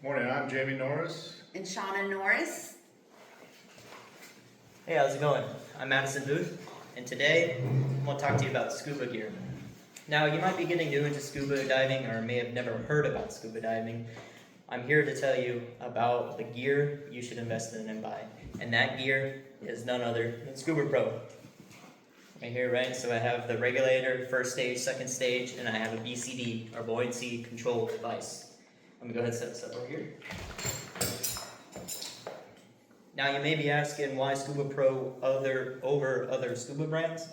Morning, I'm Jamie Norris. And Shauna Norris. Hey, how's it going? I'm Madison Booth, and today I'm going to talk to you about scuba gear. Now, you might be getting new into scuba diving or may have never heard about scuba diving. I'm here to tell you about the gear you should invest in and buy, and that gear is none other than Scuba Pro. Right here, right? So I have the regulator, first stage, second stage, and I have a BCD, or buoyancy control device. Let me go ahead and set this up over here. Now you may be asking why Scuba Pro over other scuba brands,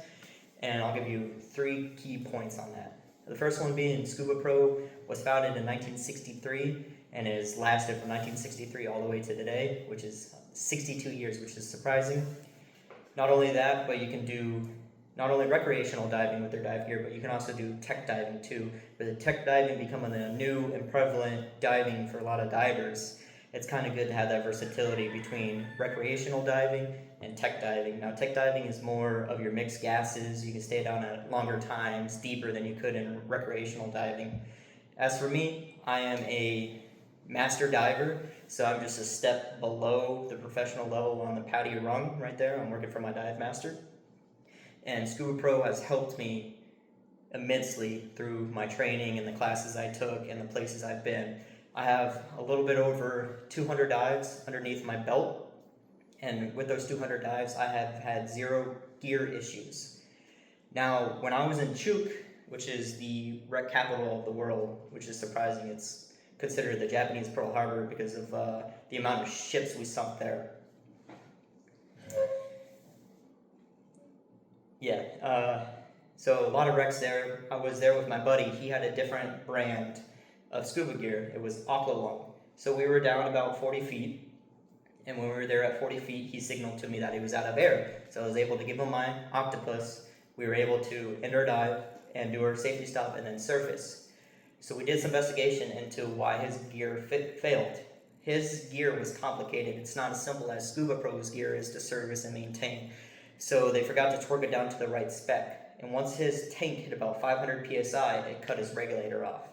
and I'll give you 3 key points on that. The first one being Scuba Pro was founded in 1963 and has lasted from 1963 all the way to today, which is 62 years, which is surprising. Not only that, but you can do not only recreational diving with their dive gear, but you can also do tech diving too. With the tech diving becoming a new and prevalent diving for a lot of divers, it's kind of good to have that versatility between recreational diving and tech diving. Now, tech diving is more of your mixed gases. You can stay down at longer times, deeper than you could in recreational diving. As for me, I am a master diver, so I'm just a step below the professional level on the PADI rung right there. I'm working for my dive master. And Scuba Pro has helped me immensely through my training and the classes I took and the places I've been. I have a little bit over 200 dives underneath my belt, and with those 200 dives, I have had 0 gear issues. Now, when I was in Chuuk, which is the wreck capital of the world, which is surprising, it's considered the Japanese Pearl Harbor because of the amount of ships we sunk there. So a lot of wrecks there. I was there with my buddy. He had a different brand of scuba gear. It was Aqualung. So we were down about 40 feet, and when we were there at 40 feet, he signaled to me that he was out of air. So I was able to give him my octopus. We were able to end our dive and do our safety stop and then surface. So we did some investigation into why his gear failed. His gear was complicated. It's not as simple as Scuba Pro's gear is to service and maintain. So they forgot to torque it down to the right spec. And once his tank hit about 500 PSI, it cut his regulator off.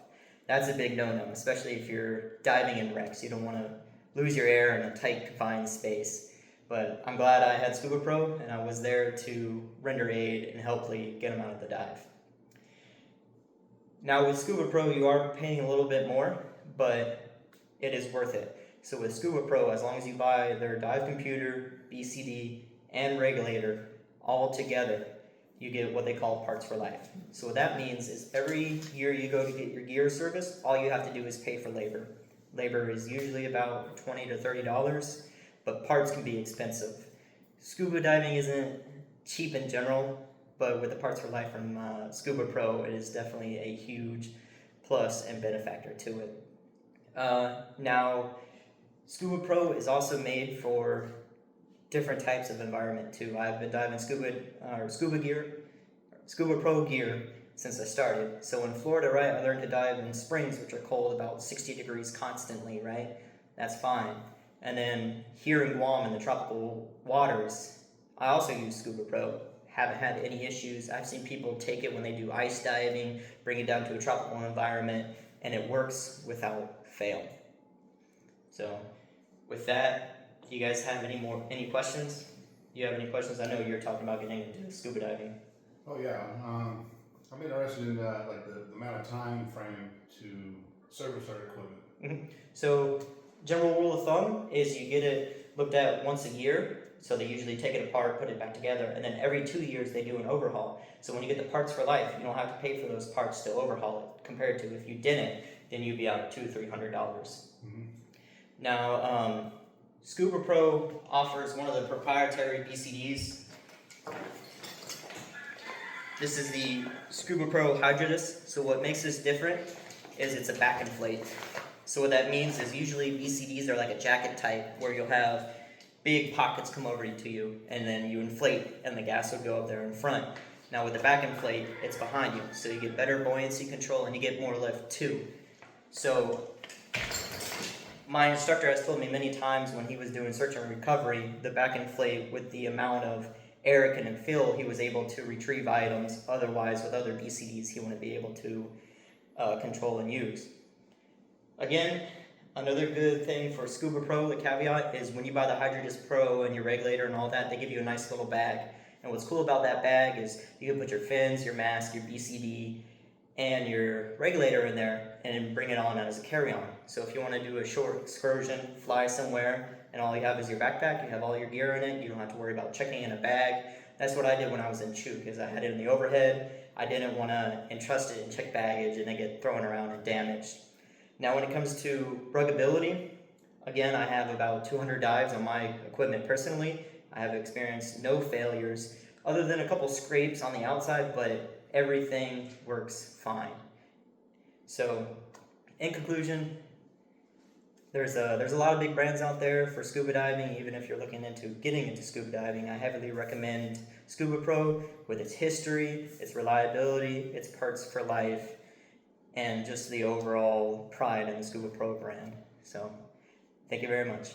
That's a big no-no, especially if you're diving in wrecks. You don't want to lose your air in a tight, confined space. But I'm glad I had Scuba Pro, and I was there to render aid and hopefully get him out of the dive. Now with Scuba Pro, you are paying a little bit more, but it is worth it. So with Scuba Pro, as long as you buy their dive computer, BCD, and regulator all together, you get what they call parts for life. So what that means is every year you go to get your gear serviced, all you have to do is pay for labor. Labor is usually about $20 to $30, but parts can be expensive. Scuba diving isn't cheap in general, but with the parts for life from Scuba Pro, it is definitely a huge plus and benefactor to it. Now, Scuba Pro is also made for different types of environment too. I've been diving Scuba Pro gear since I started. So in Florida, right, I learned to dive in springs, which are cold, about 60 degrees constantly, right? That's fine. And then here in Guam in the tropical waters, I also use Scuba Pro. Haven't had any issues. I've seen people take it when they do ice diving, bring it down to a tropical environment, and it works without fail. So with that, do you guys have any questions? Do you have any questions? I know you're talking about getting into scuba diving. Oh yeah, I'm interested in the amount of time frame to service our equipment. Mm-hmm. So general rule of thumb is you get it looked at once a year. So they usually take it apart, put it back together, and then every 2 years they do an overhaul. So when you get the parts for life, you don't have to pay for those parts to overhaul it, compared to if you didn't, then you'd be out $200-300. Mm-hmm. Now, Scuba Pro offers one of the proprietary BCDs. This is the Scuba Pro Hydrodus. So what makes this different is it's a back inflate. So what that means is usually BCDs are like a jacket type where you'll have big pockets come over to you and then you inflate and the gas will go up there in front. Now with the back inflate, it's behind you. So you get better buoyancy control and you get more lift too. So my instructor has told me many times when he was doing search and recovery, the back inflate with the amount of air it can fill, he was able to retrieve items. Otherwise, with other BCDs, he wouldn't be able to control and use. Again, Another good thing for Scuba Pro, the caveat, is when you buy the Hydrodisc Pro and your regulator and all that, they give you a nice little bag. And what's cool about that bag is you can put your fins, your mask, your BCD, and your regulator in there and bring it on as a carry-on. So if you want to do a short excursion, fly somewhere, and all you have is your backpack, you have all your gear in it, you don't have to worry about checking in a bag. That's what I did when I was in Chuuk, because I had it in the overhead. I didn't want to entrust it in check baggage and then get thrown around and damaged. Now when it comes to ruggability, again, I have about 200 dives on my equipment personally. I have experienced no failures, other than a couple scrapes on the outside, but everything works fine. So, in conclusion, there's a lot of big brands out there for scuba diving. Even if you're looking into getting into scuba diving, I heavily recommend Scuba Pro with its history, its reliability, its parts for life, and just the overall pride in the Scuba Pro brand. So, thank you very much.